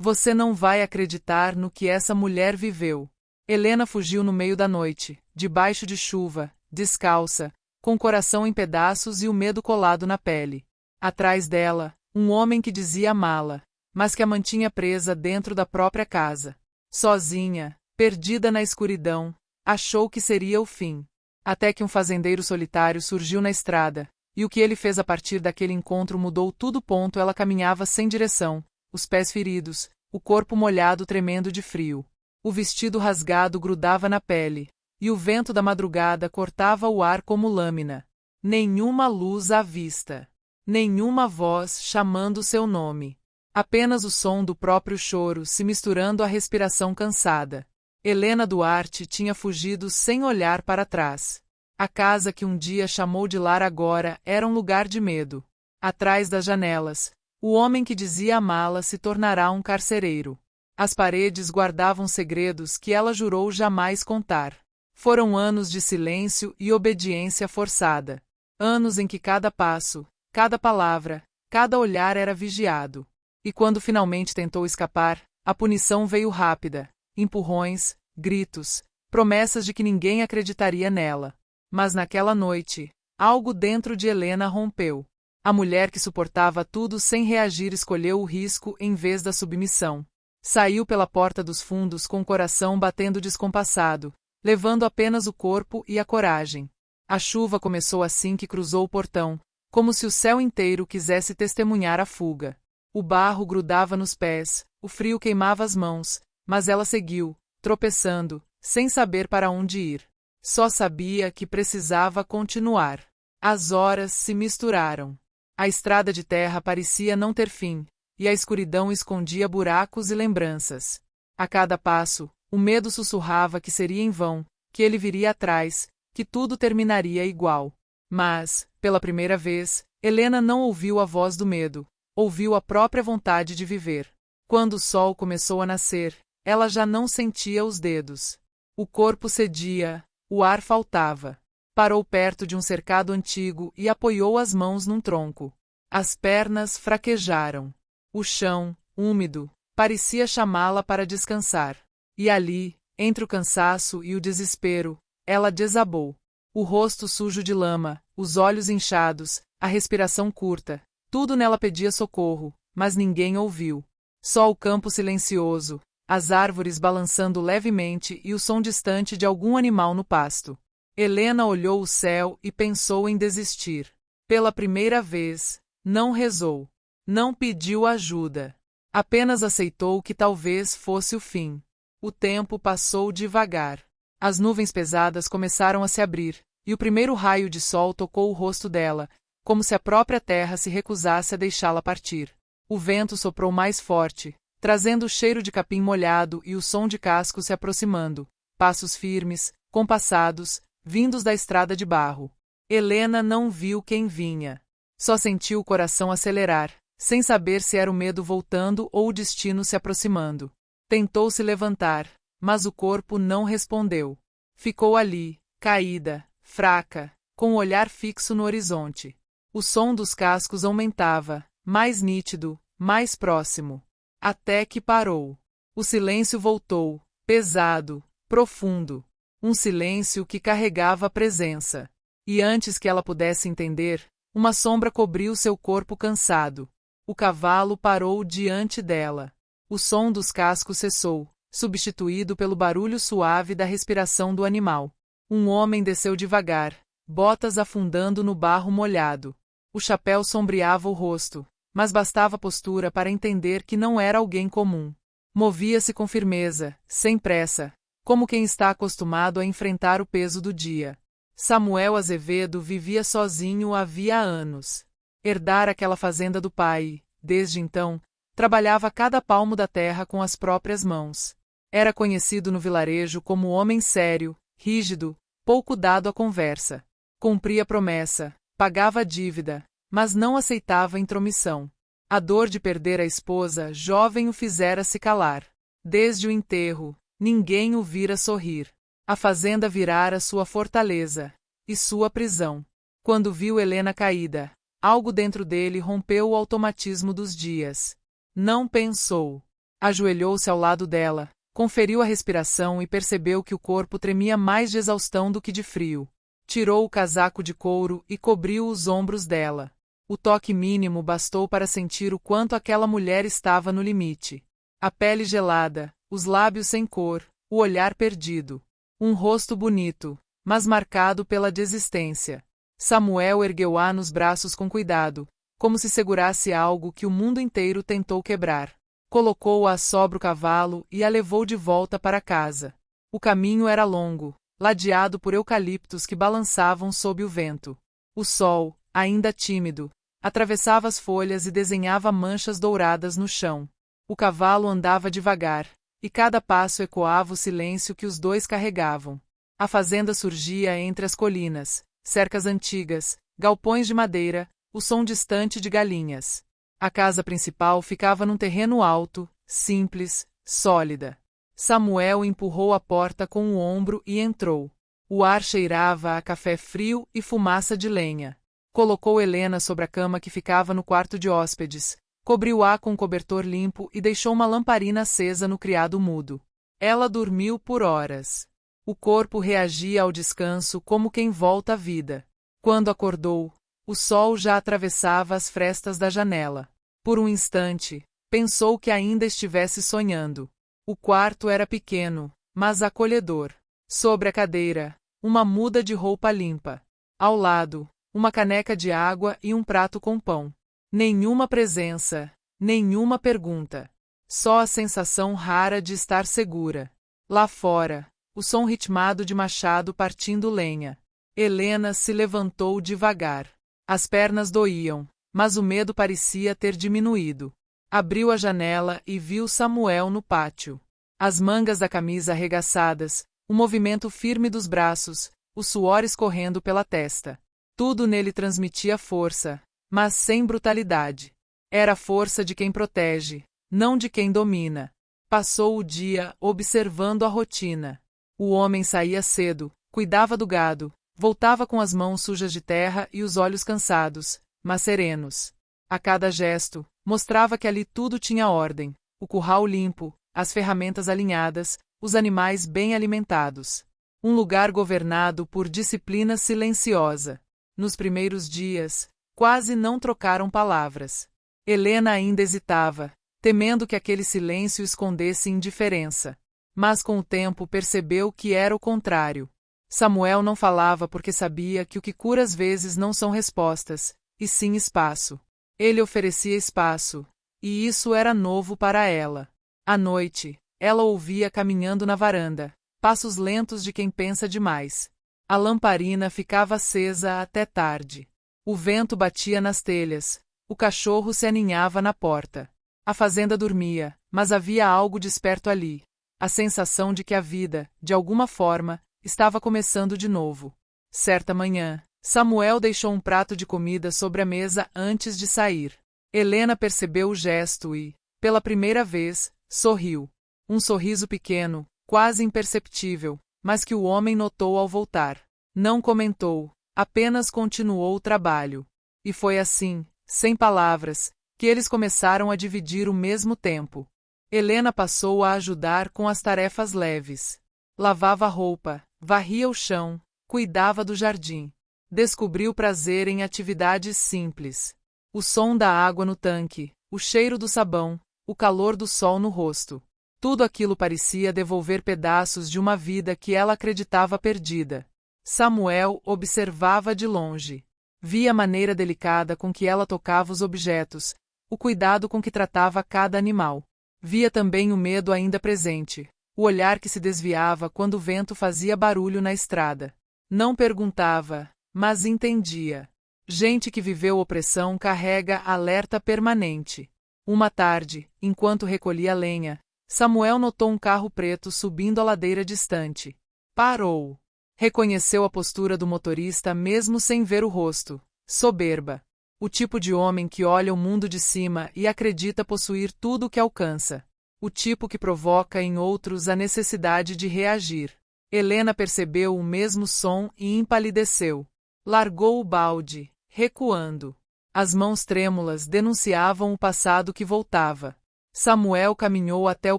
Você não vai acreditar no que essa mulher viveu. Helena fugiu no meio da noite, debaixo de chuva, descalça, com o coração em pedaços e o medo colado na pele. Atrás dela, um homem que dizia amá-la, mas que a mantinha presa dentro da própria casa. Sozinha, perdida na escuridão, achou que seria o fim. Até que um fazendeiro solitário surgiu na estrada, e o que ele fez a partir daquele encontro mudou tudo. Ela caminhava sem direção, os pés feridos, o corpo molhado tremendo de frio. O vestido rasgado grudava na pele, e o vento da madrugada cortava o ar como lâmina. Nenhuma luz à vista. Nenhuma voz chamando seu nome. Apenas o som do próprio choro se misturando à respiração cansada. Helena Duarte tinha fugido sem olhar para trás. A casa que um dia chamou de lar agora era um lugar de medo. Atrás das janelas, o homem que dizia amá-la se tornará um carcereiro. As paredes guardavam segredos que ela jurou jamais contar. Foram anos de silêncio e obediência forçada. Anos em que cada passo, cada palavra, cada olhar era vigiado. E quando finalmente tentou escapar, a punição veio rápida. Empurrões, gritos, promessas de que ninguém acreditaria nela. Mas naquela noite, algo dentro de Helena rompeu. A mulher que suportava tudo sem reagir escolheu o risco em vez da submissão. Saiu pela porta dos fundos com o coração batendo descompassado, levando apenas o corpo e a coragem. A chuva começou assim que cruzou o portão, como se o céu inteiro quisesse testemunhar a fuga. O barro grudava nos pés, o frio queimava as mãos, mas ela seguiu, tropeçando, sem saber para onde ir. Só sabia que precisava continuar. As horas se misturaram. A estrada de terra parecia não ter fim, e a escuridão escondia buracos e lembranças. A cada passo, o medo sussurrava que seria em vão, que ele viria atrás, que tudo terminaria igual. Mas, pela primeira vez, Helena não ouviu a voz do medo, ouviu a própria vontade de viver. Quando o sol começou a nascer, ela já não sentia os dedos. O corpo cedia, o ar faltava. Parou perto de um cercado antigo e apoiou as mãos num tronco. As pernas fraquejaram. O chão, úmido, parecia chamá-la para descansar. E ali, entre o cansaço e o desespero, ela desabou. O rosto sujo de lama, os olhos inchados, a respiração curta. Tudo nela pedia socorro, mas ninguém ouviu. Só o campo silencioso, as árvores balançando levemente e o som distante de algum animal no pasto. Helena olhou o céu e pensou em desistir. Pela primeira vez, não rezou. Não pediu ajuda. Apenas aceitou que talvez fosse o fim. O tempo passou devagar. As nuvens pesadas começaram a se abrir, e o primeiro raio de sol tocou o rosto dela, como se a própria terra se recusasse a deixá-la partir. O vento soprou mais forte, trazendo o cheiro de capim molhado e o som de cascos se aproximando. Passos firmes, compassados, vindos da estrada de barro. Helena não viu quem vinha. Só sentiu o coração acelerar, sem saber se era o medo voltando ou o destino se aproximando. Tentou se levantar, mas o corpo não respondeu. Ficou ali, caída, fraca, com o olhar fixo no horizonte. O som dos cascos aumentava, mais nítido, mais próximo. Até que parou. O silêncio voltou, pesado, profundo. Um silêncio que carregava a presença. E antes que ela pudesse entender, uma sombra cobriu seu corpo cansado. O cavalo parou diante dela. O som dos cascos cessou, substituído pelo barulho suave da respiração do animal. Um homem desceu devagar, botas afundando no barro molhado. O chapéu sombreava o rosto, mas bastava a postura para entender que não era alguém comum. Movia-se com firmeza, sem pressa, como quem está acostumado a enfrentar o peso do dia. Samuel Azevedo vivia sozinho havia anos. Herdara aquela fazenda do pai e, desde então, trabalhava cada palmo da terra com as próprias mãos. Era conhecido no vilarejo como homem sério, rígido, pouco dado à conversa. Cumpria promessa, pagava a dívida, mas não aceitava intromissão. A dor de perder a esposa jovem o fizera se calar. Desde o enterro, ninguém o vira sorrir. A fazenda virara sua fortaleza e sua prisão. Quando viu Helena caída, algo dentro dele rompeu o automatismo dos dias. Não pensou. Ajoelhou-se ao lado dela, conferiu a respiração e percebeu que o corpo tremia mais de exaustão do que de frio. Tirou o casaco de couro e cobriu os ombros dela. O toque mínimo bastou para sentir o quanto aquela mulher estava no limite. A pele gelada, os lábios sem cor, o olhar perdido. Um rosto bonito, mas marcado pela desistência. Samuel ergueu-a nos braços com cuidado, como se segurasse algo que o mundo inteiro tentou quebrar. Colocou-a sobre o cavalo e a levou de volta para casa. O caminho era longo, ladeado por eucaliptos que balançavam sob o vento. O sol, ainda tímido, atravessava as folhas e desenhava manchas douradas no chão. O cavalo andava devagar, e cada passo ecoava o silêncio que os dois carregavam. A fazenda surgia entre as colinas, cercas antigas, galpões de madeira, o som distante de galinhas. A casa principal ficava num terreno alto, simples, sólida. Samuel empurrou a porta com o ombro e entrou. O ar cheirava a café frio e fumaça de lenha. Colocou Helena sobre a cama que ficava no quarto de hóspedes, cobriu-a com um cobertor limpo e deixou uma lamparina acesa no criado mudo. Ela dormiu por horas. O corpo reagia ao descanso como quem volta à vida. Quando acordou, o sol já atravessava as frestas da janela. Por um instante, pensou que ainda estivesse sonhando. O quarto era pequeno, mas acolhedor. Sobre a cadeira, uma muda de roupa limpa. Ao lado, uma caneca de água e um prato com pão. Nenhuma presença, nenhuma pergunta. Só a sensação rara de estar segura. Lá fora, o som ritmado de machado partindo lenha. Helena se levantou devagar. As pernas doíam, mas o medo parecia ter diminuído. Abriu a janela e viu Samuel no pátio. As mangas da camisa arregaçadas, o movimento firme dos braços, o suor escorrendo pela testa. Tudo nele transmitia força, mas sem brutalidade. Era a força de quem protege, não de quem domina. Passou o dia observando a rotina. O homem saía cedo, cuidava do gado, voltava com as mãos sujas de terra e os olhos cansados, mas serenos. A cada gesto, mostrava que ali tudo tinha ordem, o curral limpo, as ferramentas alinhadas, os animais bem alimentados. Um lugar governado por disciplina silenciosa. Nos primeiros dias, quase não trocaram palavras. Helena ainda hesitava, temendo que aquele silêncio escondesse indiferença. Mas com o tempo percebeu que era o contrário. Samuel não falava porque sabia que o que cura às vezes não são respostas, e sim espaço. Ele oferecia espaço, e isso era novo para ela. À noite, ela ouvia caminhando na varanda, passos lentos de quem pensa demais. A lamparina ficava acesa até tarde. O vento batia nas telhas, o cachorro se aninhava na porta. A fazenda dormia, mas havia algo desperto ali. A sensação de que a vida, de alguma forma, estava começando de novo. Certa manhã, Samuel deixou um prato de comida sobre a mesa antes de sair. Helena percebeu o gesto e, pela primeira vez, sorriu. Um sorriso pequeno, quase imperceptível, mas que o homem notou ao voltar. Não comentou, apenas continuou o trabalho. E foi assim, sem palavras, que eles começaram a dividir o mesmo tempo. Helena passou a ajudar com as tarefas leves. Lavava a roupa, varria o chão, cuidava do jardim. Descobriu prazer em atividades simples. O som da água no tanque, o cheiro do sabão, o calor do sol no rosto. Tudo aquilo parecia devolver pedaços de uma vida que ela acreditava perdida. Samuel observava de longe. Via a maneira delicada com que ela tocava os objetos, o cuidado com que tratava cada animal. Via também o medo ainda presente, o olhar que se desviava quando o vento fazia barulho na estrada. Não perguntava, mas entendia. Gente que viveu opressão carrega alerta permanente. Uma tarde, enquanto recolhia lenha, Samuel notou um carro preto subindo a ladeira distante. Parou. Reconheceu a postura do motorista mesmo sem ver o rosto. Soberba. O tipo de homem que olha o mundo de cima e acredita possuir tudo o que alcança. O tipo que provoca em outros a necessidade de reagir. Helena percebeu o mesmo som e empalideceu. Largou o balde, recuando. As mãos trêmulas denunciavam o passado que voltava. Samuel caminhou até o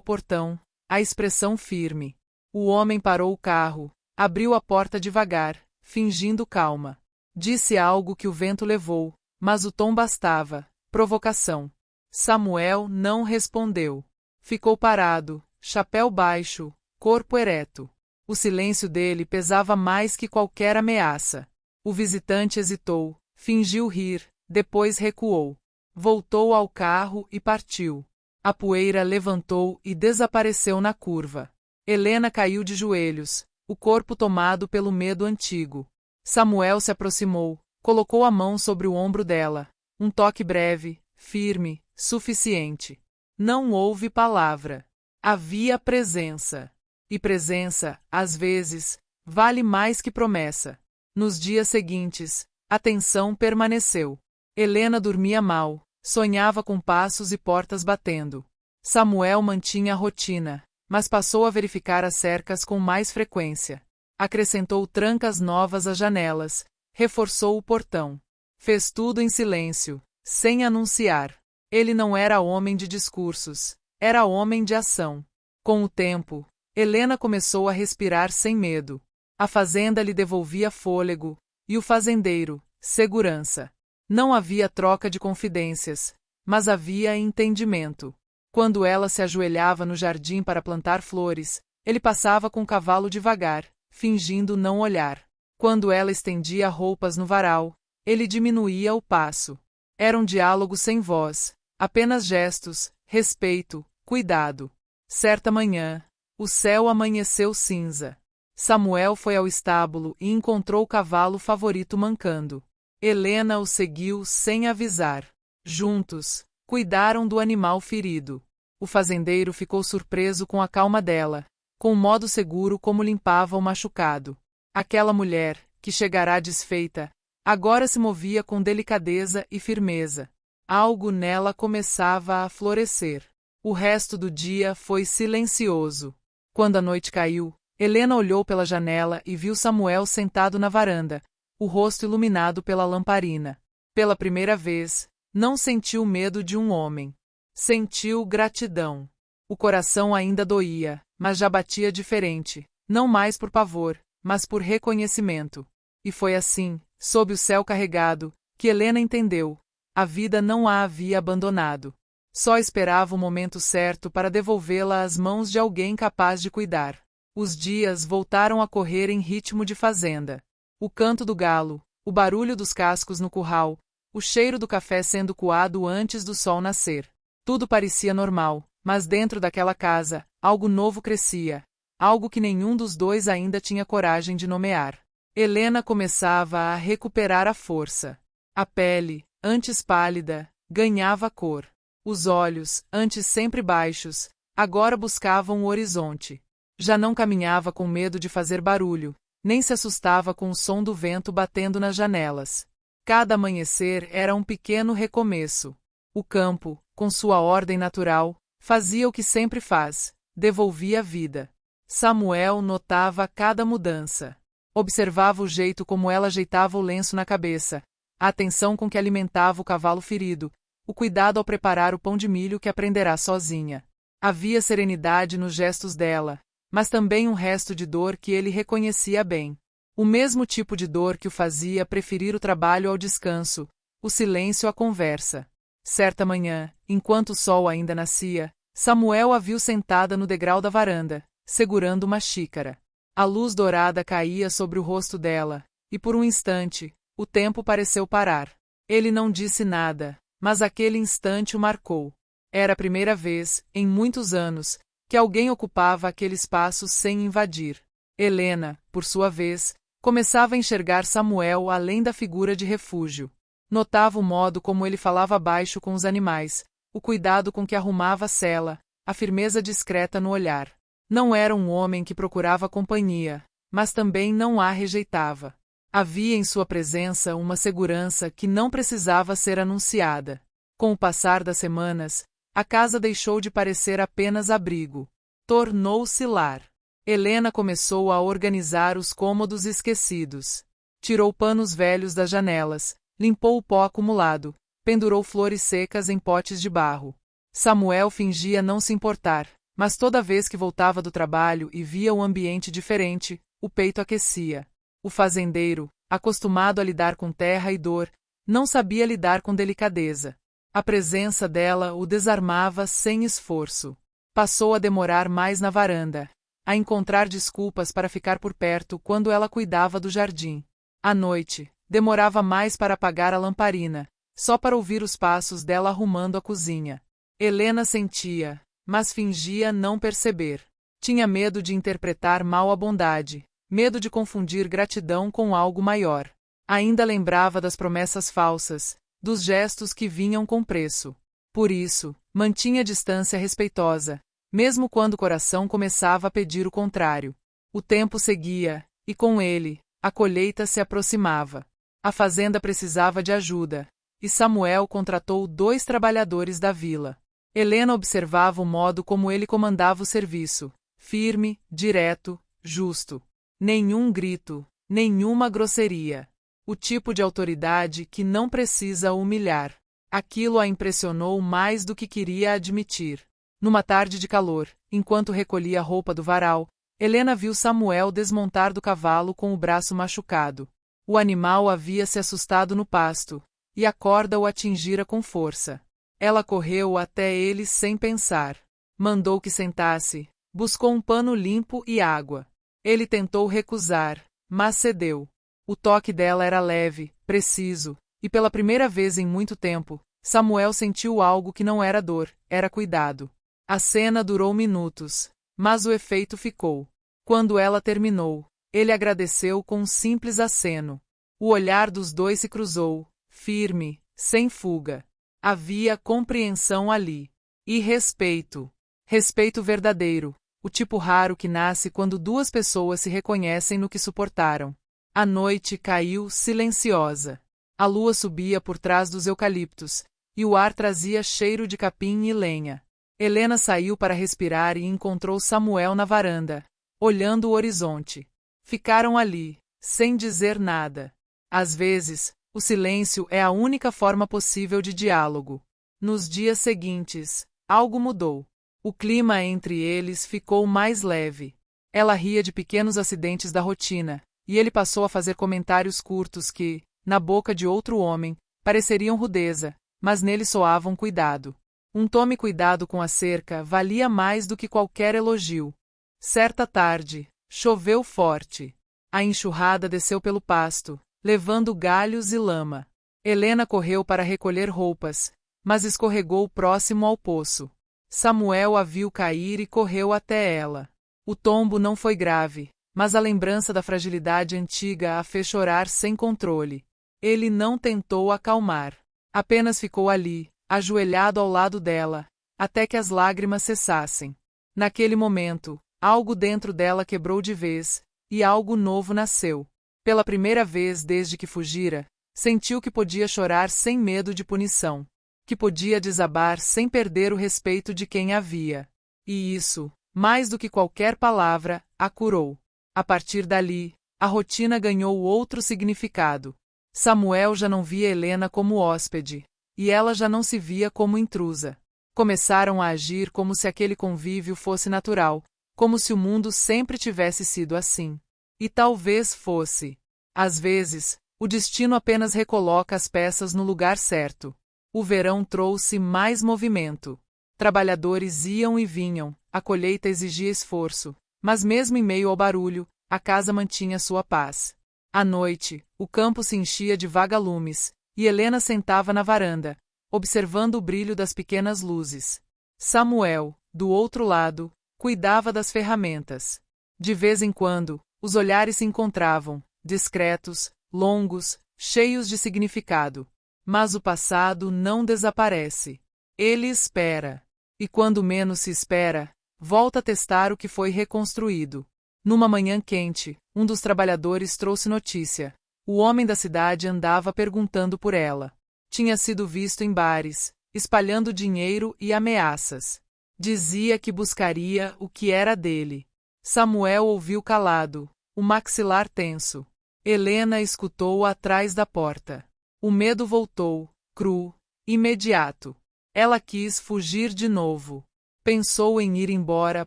portão, a expressão firme. O homem parou o carro, abriu a porta devagar, fingindo calma. Disse algo que o vento levou, mas o tom bastava, provocação. Samuel não respondeu. Ficou parado, chapéu baixo, corpo ereto. O silêncio dele pesava mais que qualquer ameaça. O visitante hesitou, fingiu rir, depois recuou. Voltou ao carro e partiu. A poeira levantou e desapareceu na curva. Helena caiu de joelhos, o corpo tomado pelo medo antigo. Samuel se aproximou, colocou a mão sobre o ombro dela. Um toque breve, firme, suficiente. Não houve palavra. Havia presença. E presença, às vezes, vale mais que promessa. Nos dias seguintes, a tensão permaneceu. Helena dormia mal, sonhava com passos e portas batendo. Samuel mantinha a rotina, mas passou a verificar as cercas com mais frequência. Acrescentou trancas novas às janelas, reforçou o portão. Fez tudo em silêncio, sem anunciar. Ele não era homem de discursos, era homem de ação. Com o tempo, Helena começou a respirar sem medo. A fazenda lhe devolvia fôlego, e o fazendeiro, segurança. Não havia troca de confidências, mas havia entendimento. Quando ela se ajoelhava no jardim para plantar flores, ele passava com o cavalo devagar, fingindo não olhar. Quando ela estendia roupas no varal, ele diminuía o passo. Era um diálogo sem voz, apenas gestos, respeito, cuidado. Certa manhã, o céu amanheceu cinza. Samuel foi ao estábulo e encontrou o cavalo favorito mancando. Helena o seguiu sem avisar. Juntos, cuidaram do animal ferido. O fazendeiro ficou surpreso com a calma dela, com o modo seguro como limpava o machucado. Aquela mulher, que chegará desfeita, agora se movia com delicadeza e firmeza. Algo nela começava a florescer. O resto do dia foi silencioso. Quando a noite caiu, Helena olhou pela janela e viu Samuel sentado na varanda, o rosto iluminado pela lamparina. Pela primeira vez, não sentiu medo de um homem. Sentiu gratidão. O coração ainda doía, mas já batia diferente, não mais por pavor, mas por reconhecimento. E foi assim, sob o céu carregado, que Helena entendeu. A vida não a havia abandonado. Só esperava o momento certo para devolvê-la às mãos de alguém capaz de cuidar. Os dias voltaram a correr em ritmo de fazenda. O canto do galo, o barulho dos cascos no curral, o cheiro do café sendo coado antes do sol nascer. Tudo parecia normal, mas dentro daquela casa, algo novo crescia, algo que nenhum dos dois ainda tinha coragem de nomear. Helena começava a recuperar a força. A pele, antes pálida, ganhava cor. Os olhos, antes sempre baixos, agora buscavam o horizonte. Já não caminhava com medo de fazer barulho, nem se assustava com o som do vento batendo nas janelas. Cada amanhecer era um pequeno recomeço. O campo, com sua ordem natural, fazia o que sempre faz, devolvia a vida. Samuel notava cada mudança. Observava o jeito como ela ajeitava o lenço na cabeça, a atenção com que alimentava o cavalo ferido, o cuidado ao preparar o pão de milho que aprenderá sozinha. Havia serenidade nos gestos dela, mas também um resto de dor que ele reconhecia bem. O mesmo tipo de dor que o fazia preferir o trabalho ao descanso, o silêncio à conversa. Certa manhã, enquanto o sol ainda nascia, Samuel a viu sentada no degrau da varanda, segurando uma xícara. A luz dourada caía sobre o rosto dela, e por um instante, o tempo pareceu parar. Ele não disse nada, mas aquele instante o marcou. Era a primeira vez, em muitos anos, que alguém ocupava aquele espaço sem invadir. Helena, por sua vez, começava a enxergar Samuel além da figura de refúgio. Notava o modo como ele falava baixo com os animais, o cuidado com que arrumava a sela, a firmeza discreta no olhar. Não era um homem que procurava companhia, mas também não a rejeitava. Havia em sua presença uma segurança que não precisava ser anunciada. Com o passar das semanas, a casa deixou de parecer apenas abrigo. Tornou-se lar. Helena começou a organizar os cômodos esquecidos. Tirou panos velhos das janelas, limpou o pó acumulado, pendurou flores secas em potes de barro. Samuel fingia não se importar, mas toda vez que voltava do trabalho e via um ambiente diferente, o peito aquecia. O fazendeiro, acostumado a lidar com terra e dor, não sabia lidar com delicadeza. A presença dela o desarmava sem esforço. Passou a demorar mais na varanda, a encontrar desculpas para ficar por perto quando ela cuidava do jardim. À noite, demorava mais para apagar a lamparina, só para ouvir os passos dela arrumando a cozinha. Helena sentia, mas fingia não perceber. Tinha medo de interpretar mal a bondade, medo de confundir gratidão com algo maior. Ainda lembrava das promessas falsas, dos gestos que vinham com preço. Por isso, mantinha distância respeitosa, mesmo quando o coração começava a pedir o contrário. O tempo seguia, e com ele, a colheita se aproximava. A fazenda precisava de ajuda, e Samuel contratou 2 trabalhadores da vila. Helena observava o modo como ele comandava o serviço, firme, direto, justo. Nenhum grito, nenhuma grosseria. O tipo de autoridade que não precisa humilhar. Aquilo a impressionou mais do que queria admitir. Numa tarde de calor, enquanto recolhia a roupa do varal, Helena viu Samuel desmontar do cavalo com o braço machucado. O animal havia se assustado no pasto, e a corda o atingira com força. Ela correu até ele sem pensar. Mandou que sentasse, buscou um pano limpo e água. Ele tentou recusar, mas cedeu. O toque dela era leve, preciso, e pela primeira vez em muito tempo, Samuel sentiu algo que não era dor, era cuidado. A cena durou minutos, mas o efeito ficou. Quando ela terminou, ele agradeceu com um simples aceno. O olhar dos 2 se cruzou, firme, sem fuga. Havia compreensão ali. E respeito. Respeito verdadeiro, o tipo raro que nasce quando 2 pessoas se reconhecem no que suportaram. A noite caiu silenciosa. A lua subia por trás dos eucaliptos, e o ar trazia cheiro de capim e lenha. Helena saiu para respirar e encontrou Samuel na varanda, olhando o horizonte. Ficaram ali, sem dizer nada. Às vezes, o silêncio é a única forma possível de diálogo. Nos dias seguintes, algo mudou. O clima entre eles ficou mais leve. Ela ria de pequenos acidentes da rotina, e ele passou a fazer comentários curtos que, na boca de outro homem, pareceriam rudeza, mas nele soavam cuidado. Um tome cuidado com a cerca valia mais do que qualquer elogio. Certa tarde, choveu forte. A enxurrada desceu pelo pasto, levando galhos e lama. Helena correu para recolher roupas, mas escorregou próximo ao poço. Samuel a viu cair e correu até ela. O tombo não foi grave, mas a lembrança da fragilidade antiga a fez chorar sem controle. Ele não tentou acalmar. Apenas ficou ali, ajoelhado ao lado dela, até que as lágrimas cessassem. Naquele momento, algo dentro dela quebrou de vez, e algo novo nasceu. Pela primeira vez desde que fugira, sentiu que podia chorar sem medo de punição, que podia desabar sem perder o respeito de quem a via. E isso, mais do que qualquer palavra, a curou. A partir dali, a rotina ganhou outro significado. Samuel já não via Helena como hóspede, e ela já não se via como intrusa. Começaram a agir como se aquele convívio fosse natural, como se o mundo sempre tivesse sido assim. E talvez fosse. Às vezes, o destino apenas recoloca as peças no lugar certo. O verão trouxe mais movimento. Trabalhadores iam e vinham, a colheita exigia esforço, mas mesmo em meio ao barulho, a casa mantinha sua paz. À noite, o campo se enchia de vagalumes, e Helena sentava na varanda, observando o brilho das pequenas luzes. Samuel, do outro lado, cuidava das ferramentas. De vez em quando, os olhares se encontravam, discretos, longos, cheios de significado. Mas o passado não desaparece. Ele espera. E quando menos se espera, volta a testar o que foi reconstruído. Numa manhã quente, um dos trabalhadores trouxe notícia. O homem da cidade andava perguntando por ela. Tinha sido visto em bares, espalhando dinheiro e ameaças. Dizia que buscaria o que era dele. Samuel ouviu calado, o maxilar tenso. Helena escutou atrás da porta. O medo voltou, cru, imediato. Ela quis fugir de novo. Pensou em ir embora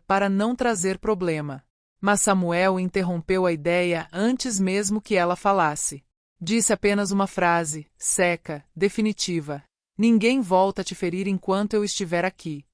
para não trazer problema. Mas Samuel interrompeu a ideia antes mesmo que ela falasse. Disse apenas uma frase, seca, definitiva. Ninguém volta a te ferir enquanto eu estiver aqui.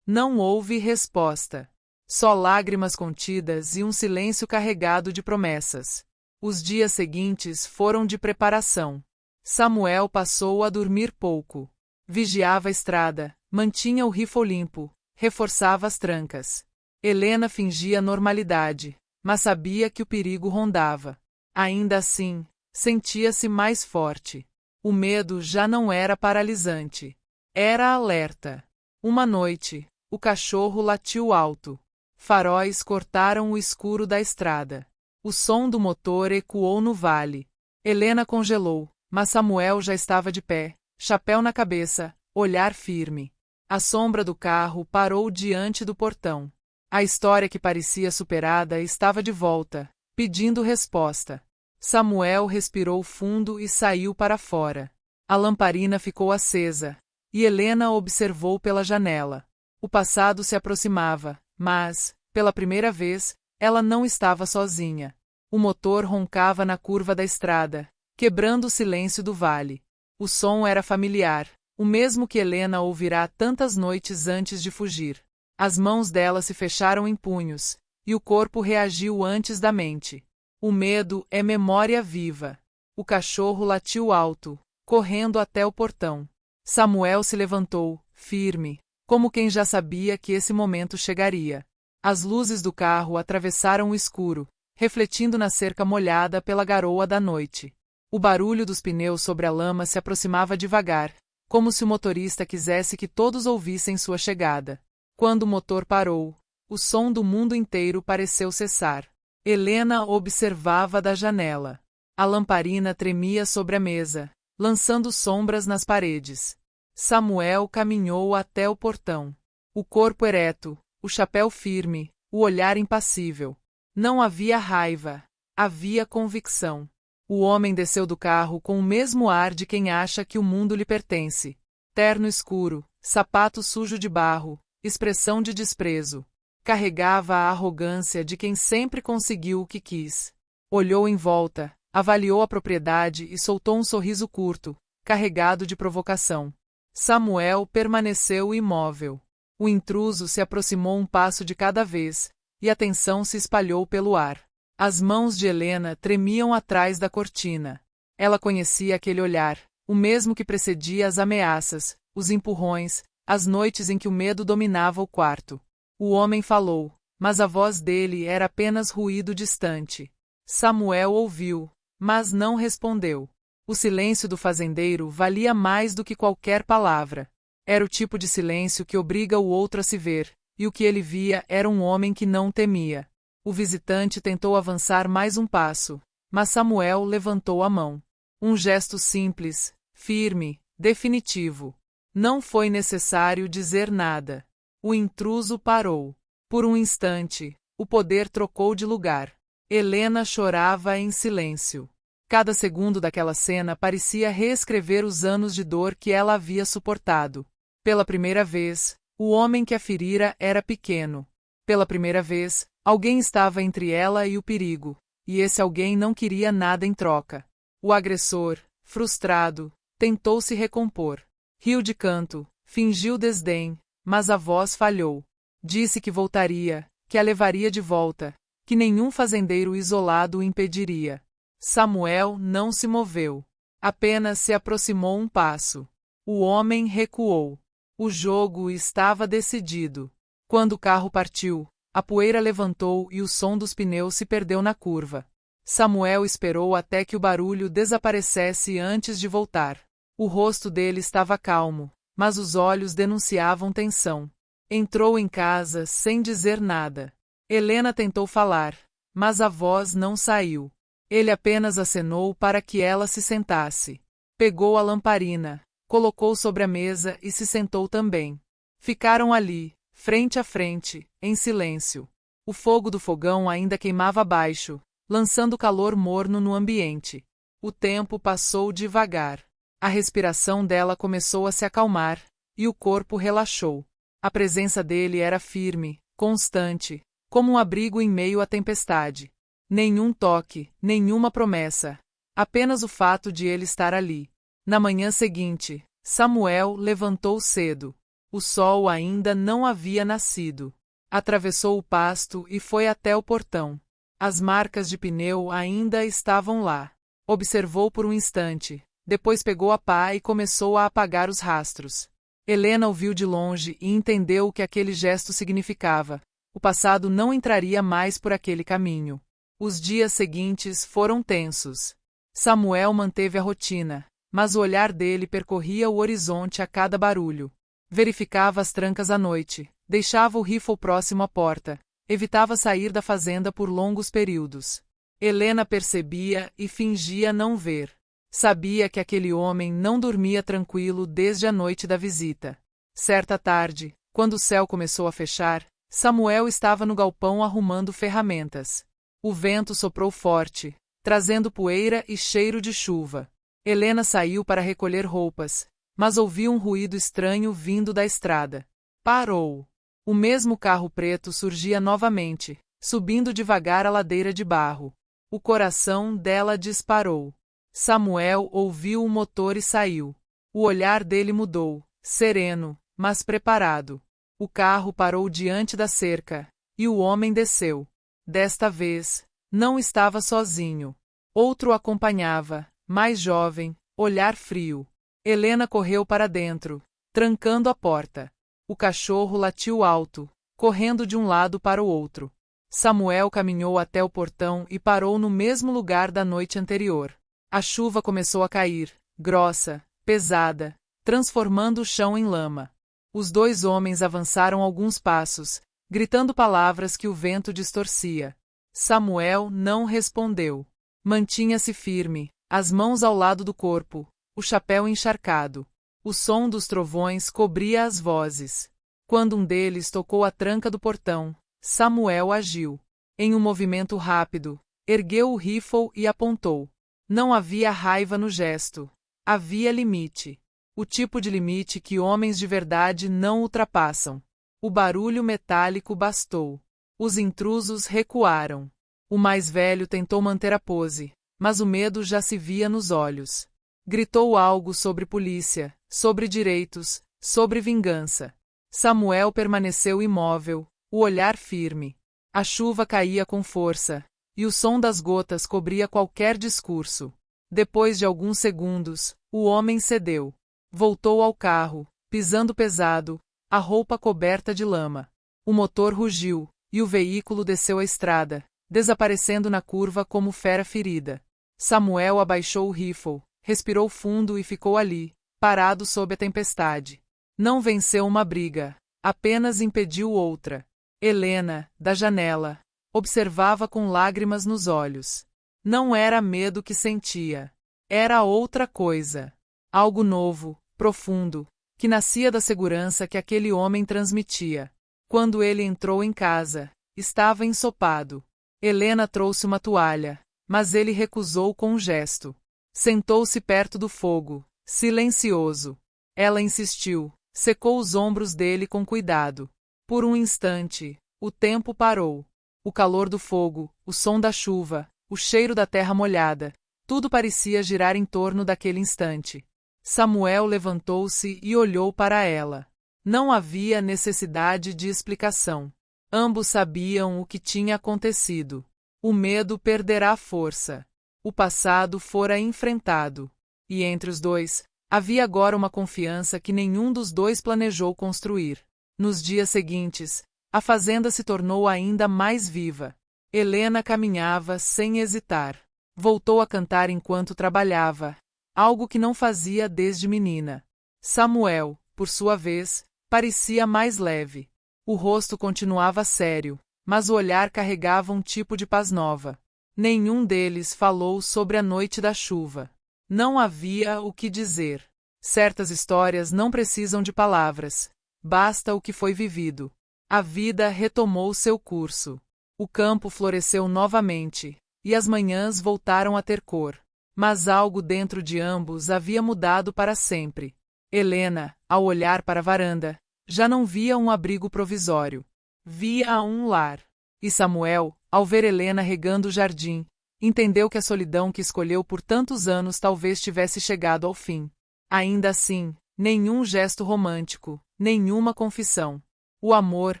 Não houve resposta. Só lágrimas contidas e um silêncio carregado de promessas. Os dias seguintes foram de preparação. Samuel passou a dormir pouco. Vigiava a estrada, mantinha o rifle limpo, reforçava as trancas. Helena fingia normalidade, mas sabia que o perigo rondava. Ainda assim, sentia-se mais forte. O medo já não era paralisante. Era alerta. Uma noite, o cachorro latiu alto. Faróis cortaram o escuro da estrada. O som do motor ecoou no vale. Helena congelou, mas Samuel já estava de pé, chapéu na cabeça, olhar firme. A sombra do carro parou diante do portão. A história que parecia superada estava de volta, pedindo resposta. Samuel respirou fundo e saiu para fora. A lamparina ficou acesa, e Helena observou pela janela. O passado se aproximava, mas, pela primeira vez, ela não estava sozinha. O motor roncava na curva da estrada, quebrando o silêncio do vale. O som era familiar, o mesmo que Helena ouvirá tantas noites antes de fugir. As mãos dela se fecharam em punhos, e o corpo reagiu antes da mente. O medo é memória viva. O cachorro latiu alto, correndo até o portão. Samuel se levantou, firme, como quem já sabia que esse momento chegaria. As luzes do carro atravessaram o escuro, refletindo na cerca molhada pela garoa da noite. O barulho dos pneus sobre a lama se aproximava devagar, como se o motorista quisesse que todos ouvissem sua chegada. Quando o motor parou, o som do mundo inteiro pareceu cessar. Helena observava da janela. A lamparina tremia sobre a mesa, lançando sombras nas paredes. Samuel caminhou até o portão. O corpo ereto, o chapéu firme, o olhar impassível. Não havia raiva, havia convicção. O homem desceu do carro com o mesmo ar de quem acha que o mundo lhe pertence. Terno escuro, sapato sujo de barro, expressão de desprezo. Carregava a arrogância de quem sempre conseguiu o que quis. Olhou em volta, avaliou a propriedade e soltou um sorriso curto, carregado de provocação. Samuel permaneceu imóvel. O intruso se aproximou um passo de cada vez, e a tensão se espalhou pelo ar. As mãos de Helena tremiam atrás da cortina. Ela conhecia aquele olhar, o mesmo que precedia as ameaças, os empurrões, as noites em que o medo dominava o quarto. O homem falou, mas a voz dele era apenas ruído distante. Samuel ouviu, mas não respondeu. O silêncio do fazendeiro valia mais do que qualquer palavra. Era o tipo de silêncio que obriga o outro a se ver, e o que ele via era um homem que não temia. O visitante tentou avançar mais um passo, mas Samuel levantou a mão. Um gesto simples, firme, definitivo. Não foi necessário dizer nada. O intruso parou. Por um instante, o poder trocou de lugar. Helena chorava em silêncio. Cada segundo daquela cena parecia reescrever os anos de dor que ela havia suportado. Pela primeira vez, o homem que a ferira era pequeno. Pela primeira vez, alguém estava entre ela e o perigo, e esse alguém não queria nada em troca. O agressor, frustrado, tentou se recompor. Riu de canto, fingiu desdém, mas a voz falhou. Disse que voltaria, que a levaria de volta, que nenhum fazendeiro isolado o impediria. Samuel não se moveu. Apenas se aproximou um passo. O homem recuou. O jogo estava decidido. Quando o carro partiu, a poeira levantou e o som dos pneus se perdeu na curva. Samuel esperou até que o barulho desaparecesse antes de voltar. O rosto dele estava calmo, mas os olhos denunciavam tensão. Entrou em casa sem dizer nada. Helena tentou falar, mas a voz não saiu. Ele apenas acenou para que ela se sentasse. Pegou a lamparina, colocou sobre a mesa e se sentou também. Ficaram ali, frente a frente, em silêncio. O fogo do fogão ainda queimava abaixo, lançando calor morno no ambiente. O tempo passou devagar. A respiração dela começou a se acalmar, e o corpo relaxou. A presença dele era firme, constante, como um abrigo em meio à tempestade. Nenhum toque, nenhuma promessa. Apenas o fato de ele estar ali. Na manhã seguinte, Samuel levantou cedo. O sol ainda não havia nascido. Atravessou o pasto e foi até o portão. As marcas de pneu ainda estavam lá. Observou por um instante, depois pegou a pá e começou a apagar os rastros. Helena o viu de longe e entendeu o que aquele gesto significava. O passado não entraria mais por aquele caminho. Os dias seguintes foram tensos. Samuel manteve a rotina, mas o olhar dele percorria o horizonte a cada barulho. Verificava as trancas à noite, deixava o rifle próximo à porta, evitava sair da fazenda por longos períodos. Helena percebia e fingia não ver. Sabia que aquele homem não dormia tranquilo desde a noite da visita. Certa tarde, quando o céu começou a fechar, Samuel estava no galpão arrumando ferramentas. O vento soprou forte, trazendo poeira e cheiro de chuva. Helena saiu para recolher roupas, mas ouviu um ruído estranho vindo da estrada. Parou. O mesmo carro preto surgia novamente, subindo devagar a ladeira de barro. O coração dela disparou. Samuel ouviu o motor e saiu. O olhar dele mudou, sereno, mas preparado. O carro parou diante da cerca, e o homem desceu. Desta vez, não estava sozinho. Outro o acompanhava, mais jovem, olhar frio. Helena correu para dentro, trancando a porta. O cachorro latiu alto, correndo de um lado para o outro. Samuel caminhou até o portão e parou no mesmo lugar da noite anterior. A chuva começou a cair, grossa, pesada, transformando o chão em lama. Os dois homens avançaram alguns passos, gritando palavras que o vento distorcia. Samuel não respondeu. Mantinha-se firme, as mãos ao lado do corpo, o chapéu encharcado. O som dos trovões cobria as vozes. Quando um deles tocou a tranca do portão, Samuel agiu. Em um movimento rápido, ergueu o rifle e apontou. Não havia raiva no gesto. Havia limite. O tipo de limite que homens de verdade não ultrapassam. O barulho metálico bastou. Os intrusos recuaram. O mais velho tentou manter a pose, mas o medo já se via nos olhos. Gritou algo sobre polícia, sobre direitos, sobre vingança. Samuel permaneceu imóvel, o olhar firme. A chuva caía com força, e o som das gotas cobria qualquer discurso. Depois de alguns segundos, o homem cedeu. Voltou ao carro, pisando pesado, a roupa coberta de lama. O motor rugiu, e o veículo desceu a estrada, desaparecendo na curva como fera ferida. Samuel abaixou o rifle, respirou fundo e ficou ali, parado sob a tempestade. Não venceu uma briga, apenas impediu outra. Helena, da janela, observava com lágrimas nos olhos. Não era medo que sentia. Era outra coisa. Algo novo, profundo, que nascia da segurança que aquele homem transmitia. Quando ele entrou em casa, estava ensopado. Helena trouxe uma toalha, mas ele recusou com um gesto. Sentou-se perto do fogo, silencioso. Ela insistiu, secou os ombros dele com cuidado. Por um instante, o tempo parou. O calor do fogo, o som da chuva, o cheiro da terra molhada, tudo parecia girar em torno daquele instante. Samuel levantou-se e olhou para ela. Não havia necessidade de explicação. Ambos sabiam o que tinha acontecido. O medo perderá força. O passado fora enfrentado. E entre os dois, havia agora uma confiança que nenhum dos dois planejou construir. Nos dias seguintes, a fazenda se tornou ainda mais viva. Helena caminhava sem hesitar. Voltou a cantar enquanto trabalhava, algo que não fazia desde menina. Samuel, por sua vez, parecia mais leve. O rosto continuava sério, mas o olhar carregava um tipo de paz nova. Nenhum deles falou sobre a noite da chuva. Não havia o que dizer. Certas histórias não precisam de palavras. Basta o que foi vivido. A vida retomou seu curso. O campo floresceu novamente, e as manhãs voltaram a ter cor. Mas algo dentro de ambos havia mudado para sempre. Helena, ao olhar para a varanda, já não via um abrigo provisório. Via um lar. E Samuel, ao ver Helena regando o jardim, entendeu que a solidão que escolheu por tantos anos talvez tivesse chegado ao fim. Ainda assim, nenhum gesto romântico, nenhuma confissão. O amor,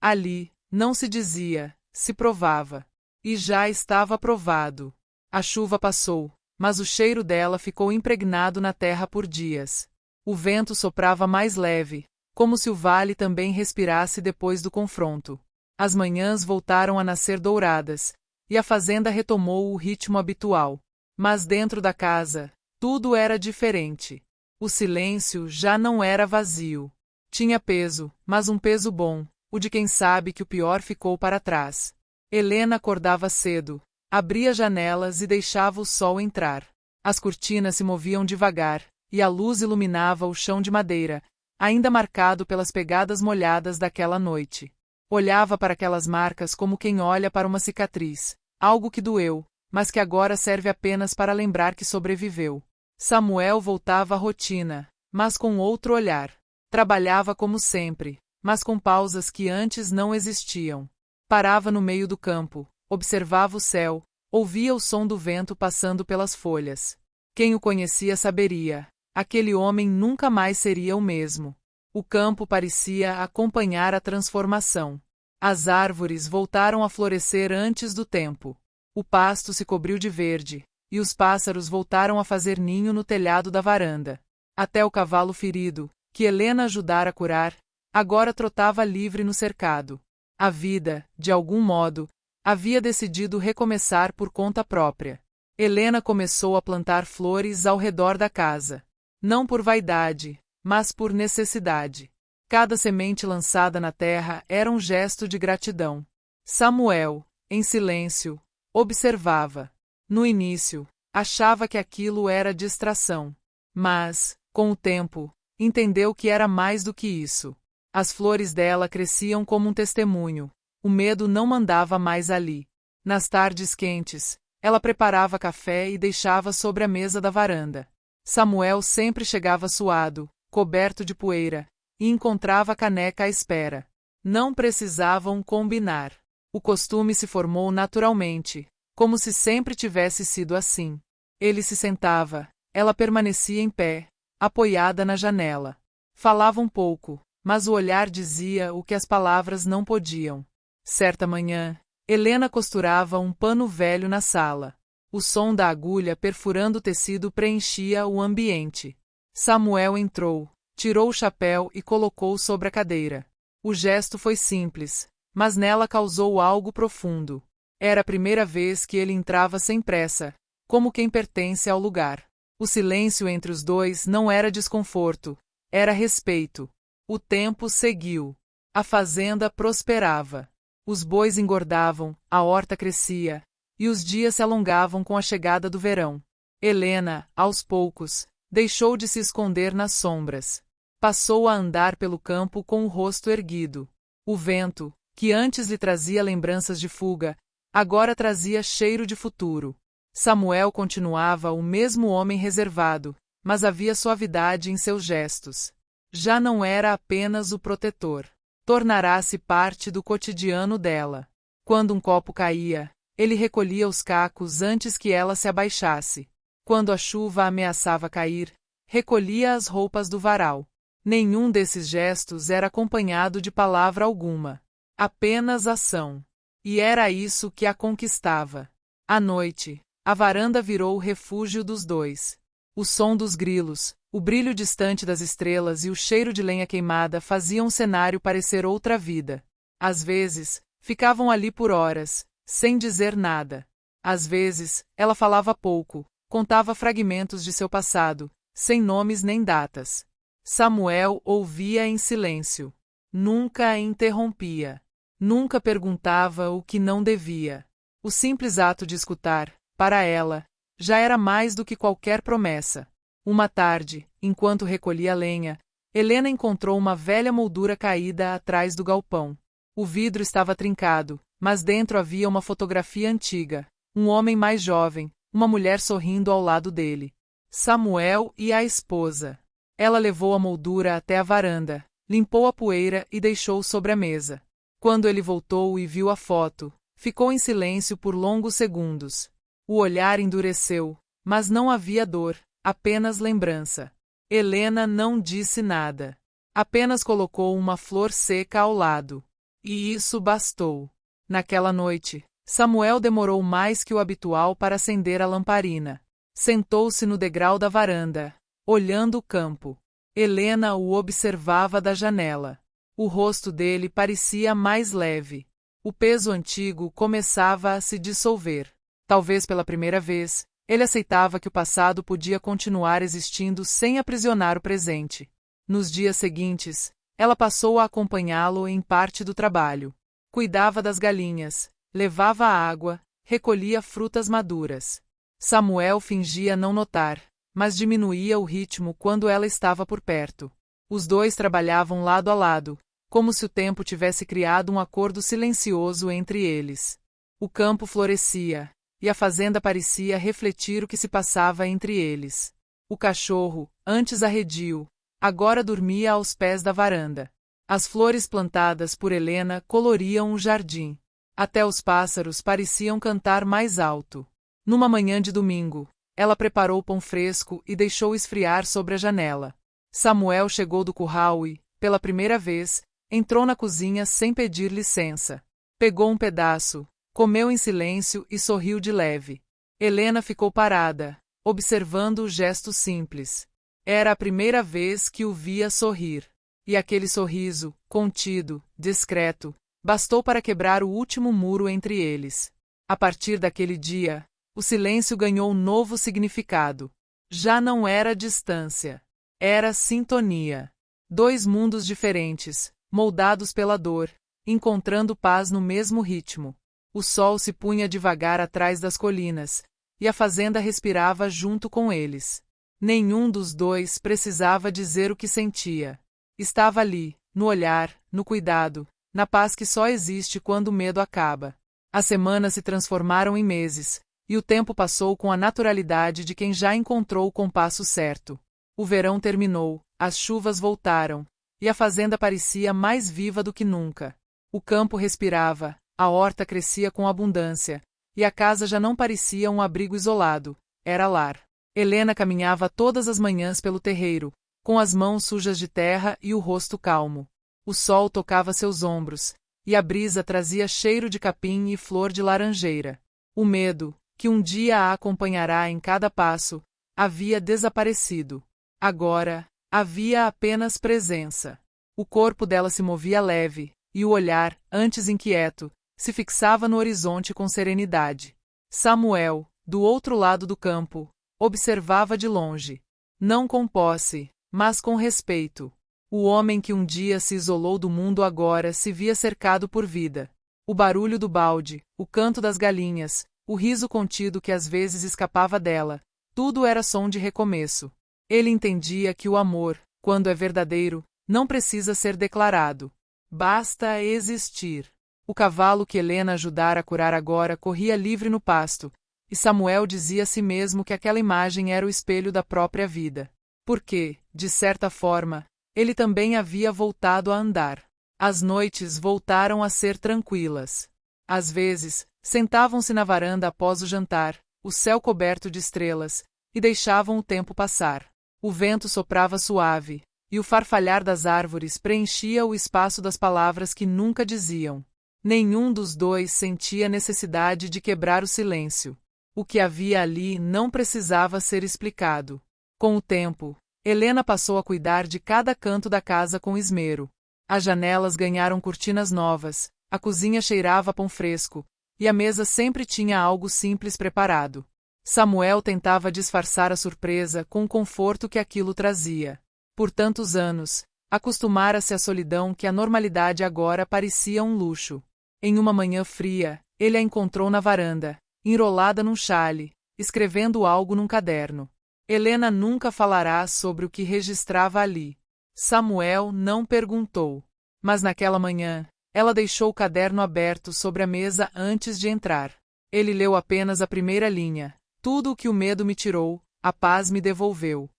ali, não se dizia, se provava. E já estava provado. A chuva passou, mas o cheiro dela ficou impregnado na terra por dias. O vento soprava mais leve, como se o vale também respirasse depois do confronto. As manhãs voltaram a nascer douradas, e a fazenda retomou o ritmo habitual. Mas dentro da casa, tudo era diferente. O silêncio já não era vazio. Tinha peso, mas um peso bom, o de quem sabe que o pior ficou para trás. Helena acordava cedo, abria janelas e deixava o sol entrar. As cortinas se moviam devagar, e a luz iluminava o chão de madeira, ainda marcado pelas pegadas molhadas daquela noite. Olhava para aquelas marcas como quem olha para uma cicatriz, algo que doeu, mas que agora serve apenas para lembrar que sobreviveu. Samuel voltava à rotina, mas com outro olhar. Trabalhava como sempre, mas com pausas que antes não existiam. Parava no meio do campo, observava o céu, ouvia o som do vento passando pelas folhas. Quem o conhecia saberia, aquele homem nunca mais seria o mesmo. O campo parecia acompanhar a transformação. As árvores voltaram a florescer antes do tempo. O pasto se cobriu de verde, e os pássaros voltaram a fazer ninho no telhado da varanda. Até o cavalo ferido, que Helena ajudara a curar, agora trotava livre no cercado. A vida, de algum modo, havia decidido recomeçar por conta própria. Helena começou a plantar flores ao redor da casa. Não por vaidade, mas por necessidade. Cada semente lançada na terra era um gesto de gratidão. Samuel, em silêncio, observava. No início, achava que aquilo era distração. Mas, com o tempo, entendeu que era mais do que isso. As flores dela cresciam como um testemunho. O medo não mandava mais ali. Nas tardes quentes, ela preparava café e deixava sobre a mesa da varanda. Samuel sempre chegava suado, coberto de poeira, e encontrava a caneca à espera. Não precisavam combinar. O costume se formou naturalmente, como se sempre tivesse sido assim. Ele se sentava, ela permanecia em pé, apoiada na janela. Falava um pouco, mas o olhar dizia o que as palavras não podiam. Certa manhã, Helena costurava um pano velho na sala. O som da agulha perfurando o tecido preenchia o ambiente. Samuel entrou, tirou o chapéu e colocou sobre a cadeira. O gesto foi simples, mas nela causou algo profundo. Era a primeira vez que ele entrava sem pressa, como quem pertence ao lugar. O silêncio entre os dois não era desconforto, era respeito. O tempo seguiu. A fazenda prosperava. Os bois engordavam, a horta crescia, e os dias se alongavam com a chegada do verão. Helena, aos poucos, deixou de se esconder nas sombras. Passou a andar pelo campo com o rosto erguido. O vento, que antes lhe trazia lembranças de fuga, agora trazia cheiro de futuro. Samuel continuava o mesmo homem reservado, mas havia suavidade em seus gestos. Já não era apenas o protetor. Tornará-se parte do cotidiano dela. Quando um copo caía, ele recolhia os cacos antes que ela se abaixasse. Quando a chuva ameaçava cair, recolhia as roupas do varal. Nenhum desses gestos era acompanhado de palavra alguma. Apenas ação. E era isso que a conquistava. À noite, a varanda virou o refúgio dos dois. O som dos grilos, o brilho distante das estrelas e o cheiro de lenha queimada faziam o cenário parecer outra vida. Às vezes, ficavam ali por horas, sem dizer nada. Às vezes, ela falava pouco, contava fragmentos de seu passado, sem nomes nem datas. Samuel ouvia em silêncio. Nunca a interrompia. Nunca perguntava o que não devia. O simples ato de escutar, para ela, já era mais do que qualquer promessa. Uma tarde, enquanto recolhia lenha, Helena encontrou uma velha moldura caída atrás do galpão. O vidro estava trincado, mas dentro havia uma fotografia antiga, um homem mais jovem, uma mulher sorrindo ao lado dele. Samuel e a esposa. Ela levou a moldura até a varanda, limpou a poeira e deixou sobre a mesa. Quando ele voltou e viu a foto, ficou em silêncio por longos segundos. O olhar endureceu, mas não havia dor, apenas lembrança. Helena não disse nada. Apenas colocou uma flor seca ao lado. E isso bastou. Naquela noite, Samuel demorou mais que o habitual para acender a lamparina. Sentou-se no degrau da varanda, olhando o campo. Helena o observava da janela. O rosto dele parecia mais leve. O peso antigo começava a se dissolver. Talvez pela primeira vez, ele aceitava que o passado podia continuar existindo sem aprisionar o presente. Nos dias seguintes, ela passou a acompanhá-lo em parte do trabalho. Cuidava das galinhas, levava água, recolhia frutas maduras. Samuel fingia não notar, mas diminuía o ritmo quando ela estava por perto. Os dois trabalhavam lado a lado, como se o tempo tivesse criado um acordo silencioso entre eles. O campo florescia, e a fazenda parecia refletir o que se passava entre eles. O cachorro, antes arredio, agora dormia aos pés da varanda. As flores plantadas por Helena coloriam o jardim. Até os pássaros pareciam cantar mais alto. Numa manhã de domingo, ela preparou pão fresco e deixou esfriar sobre a janela. Samuel chegou do curral e, pela primeira vez, entrou na cozinha sem pedir licença. Pegou um pedaço, comeu em silêncio e sorriu de leve. Helena ficou parada, observando o gesto simples. Era a primeira vez que o via sorrir. E aquele sorriso, contido, discreto, bastou para quebrar o último muro entre eles. A partir daquele dia, o silêncio ganhou um novo significado. Já não era distância. Era sintonia. Dois mundos diferentes, moldados pela dor, encontrando paz no mesmo ritmo. O sol se punha devagar atrás das colinas, e a fazenda respirava junto com eles. Nenhum dos dois precisava dizer o que sentia. Estava ali, no olhar, no cuidado, na paz que só existe quando o medo acaba. As semanas se transformaram em meses, e o tempo passou com a naturalidade de quem já encontrou o compasso certo. O verão terminou, as chuvas voltaram, e a fazenda parecia mais viva do que nunca. O campo respirava, a horta crescia com abundância, e a casa já não parecia um abrigo isolado, era lar. Helena caminhava todas as manhãs pelo terreiro, com as mãos sujas de terra e o rosto calmo. O sol tocava seus ombros, e a brisa trazia cheiro de capim e flor de laranjeira. O medo, que um dia a acompanhará em cada passo, havia desaparecido. Agora, havia apenas presença. O corpo dela se movia leve, e o olhar, antes inquieto, se fixava no horizonte com serenidade. Samuel, do outro lado do campo, observava de longe. Não com posse, mas com respeito. O homem que um dia se isolou do mundo agora se via cercado por vida. O barulho do balde, o canto das galinhas, o riso contido que às vezes escapava dela, tudo era som de recomeço. Ele entendia que o amor, quando é verdadeiro, não precisa ser declarado. Basta existir. O cavalo que Helena ajudara a curar agora corria livre no pasto, e Samuel dizia a si mesmo que aquela imagem era o espelho da própria vida. Porque, de certa forma, ele também havia voltado a andar. As noites voltaram a ser tranquilas. Às vezes, sentavam-se na varanda após o jantar, o céu coberto de estrelas, e deixavam o tempo passar. O vento soprava suave, e o farfalhar das árvores preenchia o espaço das palavras que nunca diziam. Nenhum dos dois sentia necessidade de quebrar o silêncio. O que havia ali não precisava ser explicado. Com o tempo, Helena passou a cuidar de cada canto da casa com esmero. As janelas ganharam cortinas novas, a cozinha cheirava a pão fresco, e a mesa sempre tinha algo simples preparado. Samuel tentava disfarçar a surpresa com o conforto que aquilo trazia. Por tantos anos, acostumara-se à solidão que a normalidade agora parecia um luxo. Em uma manhã fria, ele a encontrou na varanda, enrolada num xale, escrevendo algo num caderno. Helena nunca falará sobre o que registrava ali. Samuel não perguntou. Mas naquela manhã, ela deixou o caderno aberto sobre a mesa antes de entrar. Ele leu apenas a primeira linha. Tudo o que o medo me tirou, a paz me devolveu.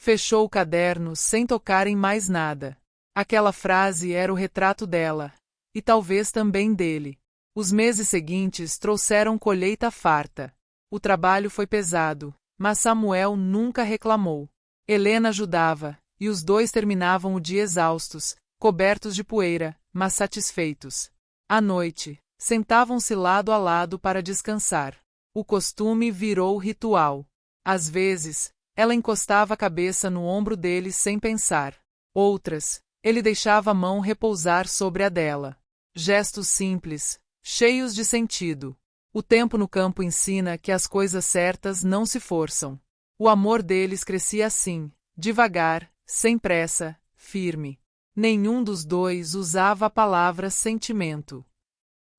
Fechou o caderno sem tocar em mais nada. Aquela frase era o retrato dela. E talvez também dele. Os meses seguintes trouxeram colheita farta. O trabalho foi pesado, mas Samuel nunca reclamou. Helena ajudava, e os dois terminavam o dia exaustos, cobertos de poeira, mas satisfeitos. À noite, sentavam-se lado a lado para descansar. O costume virou ritual. Às vezes, ela encostava a cabeça no ombro dele sem pensar. Outras, ele deixava a mão repousar sobre a dela. Gestos simples, cheios de sentido. O tempo no campo ensina que as coisas certas não se forçam. O amor deles crescia assim, devagar, sem pressa, firme. Nenhum dos dois usava a palavra sentimento.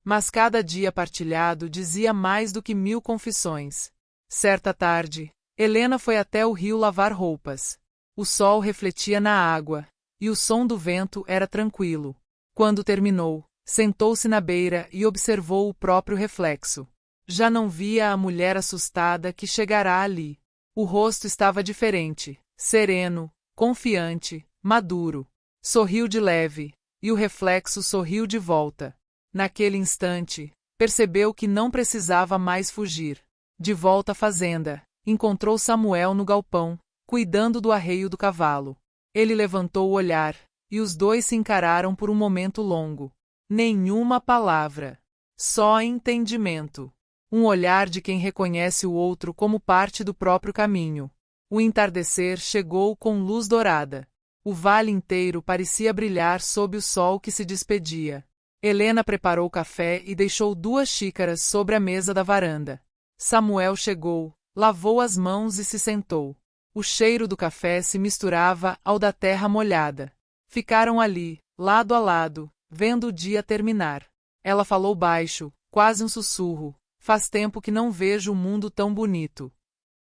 Mas cada dia partilhado dizia mais do que 1000 confissões. Certa tarde, Helena foi até o rio lavar roupas. O sol refletia na água, e o som do vento era tranquilo. Quando terminou, sentou-se na beira e observou o próprio reflexo. Já não via a mulher assustada que chegará ali. O rosto estava diferente, sereno, confiante, maduro. Sorriu de leve, e o reflexo sorriu de volta. Naquele instante, percebeu que não precisava mais fugir. De volta à fazenda, encontrou Samuel no galpão, cuidando do arreio do cavalo. Ele levantou o olhar, e os dois se encararam por um momento longo. Nenhuma palavra. Só entendimento. Um olhar de quem reconhece o outro como parte do próprio caminho. O entardecer chegou com luz dourada. O vale inteiro parecia brilhar sob o sol que se despedia. Helena preparou o café e deixou 2 xícaras sobre a mesa da varanda. Samuel chegou, lavou as mãos e se sentou. O cheiro do café se misturava ao da terra molhada. Ficaram ali, lado a lado, vendo o dia terminar. Ela falou baixo, quase um sussurro. Faz tempo que não vejo o mundo tão bonito.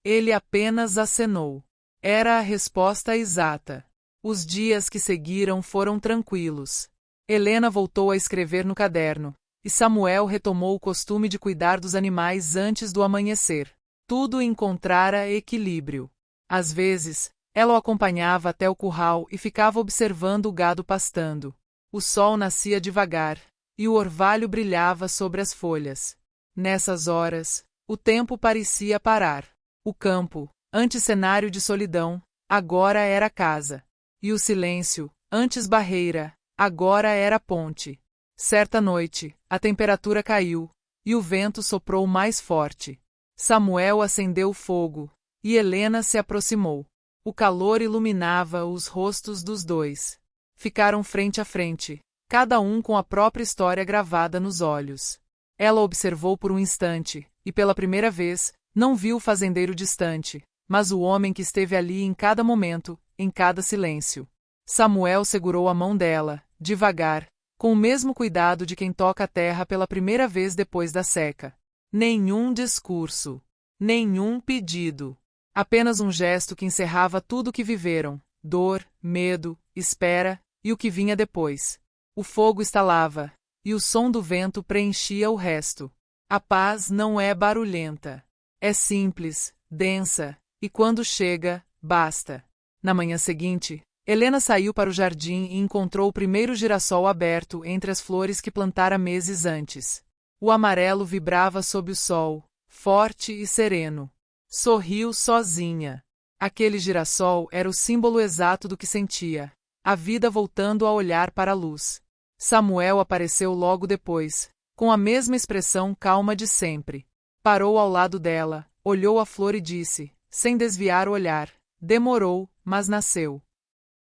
Ele apenas acenou. Era a resposta exata. Os dias que seguiram foram tranquilos. Helena voltou a escrever no caderno, e Samuel retomou o costume de cuidar dos animais antes do amanhecer. Tudo encontrara equilíbrio. Às vezes, ela o acompanhava até o curral e ficava observando o gado pastando. O sol nascia devagar, e o orvalho brilhava sobre as folhas. Nessas horas, o tempo parecia parar. O campo, antes cenário de solidão, agora era casa. E o silêncio, antes barreira, agora era ponte. Certa noite, a temperatura caiu, e o vento soprou mais forte. Samuel acendeu o fogo, e Helena se aproximou. O calor iluminava os rostos dos dois. Ficaram frente a frente, cada um com a própria história gravada nos olhos. Ela observou por um instante, e pela primeira vez, não viu o fazendeiro distante, mas o homem que esteve ali em cada momento, em cada silêncio. Samuel segurou a mão dela, devagar, com o mesmo cuidado de quem toca a terra pela primeira vez depois da seca. Nenhum discurso, nenhum pedido. Apenas um gesto que encerrava tudo o que viveram: dor, medo, espera, e o que vinha depois. O fogo estalava, e o som do vento preenchia o resto. A paz não é barulhenta. É simples, densa, e quando chega, basta. Na manhã seguinte, Helena saiu para o jardim e encontrou o primeiro girassol aberto entre as flores que plantara meses antes. O amarelo vibrava sob o sol, forte e sereno. Sorriu sozinha. Aquele girassol era o símbolo exato do que sentia, a vida voltando a olhar para a luz. Samuel apareceu logo depois, com a mesma expressão calma de sempre. Parou ao lado dela, olhou a flor e disse, sem desviar o olhar: demorou, mas nasceu.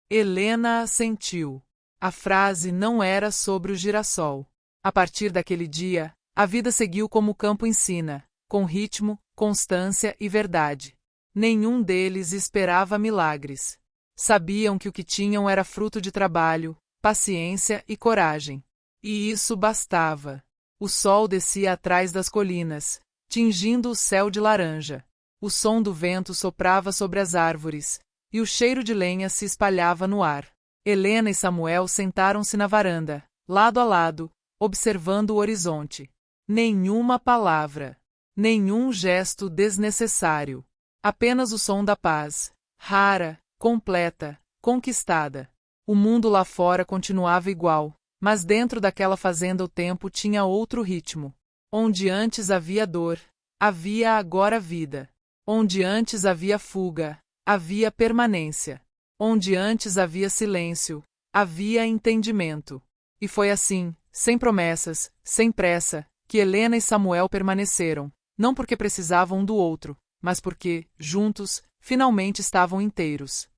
Helena assentiu. A frase não era sobre o girassol. A partir daquele dia, a vida seguiu como o campo ensina, com ritmo, constância e verdade. Nenhum deles esperava milagres. Sabiam que o que tinham era fruto de trabalho, paciência e coragem. E isso bastava. O sol descia atrás das colinas, tingindo o céu de laranja. O som do vento soprava sobre as árvores, e o cheiro de lenha se espalhava no ar. Helena e Samuel sentaram-se na varanda, lado a lado, observando o horizonte. Nenhuma palavra, nenhum gesto desnecessário. Apenas o som da paz, rara, completa, conquistada. O mundo lá fora continuava igual, mas dentro daquela fazenda o tempo tinha outro ritmo. Onde antes havia dor, havia agora vida. Onde antes havia fuga, havia permanência. Onde antes havia silêncio, havia entendimento. E foi assim, sem promessas, sem pressa, que Helena e Samuel permaneceram, não porque precisavam um do outro, mas porque, juntos, finalmente estavam inteiros.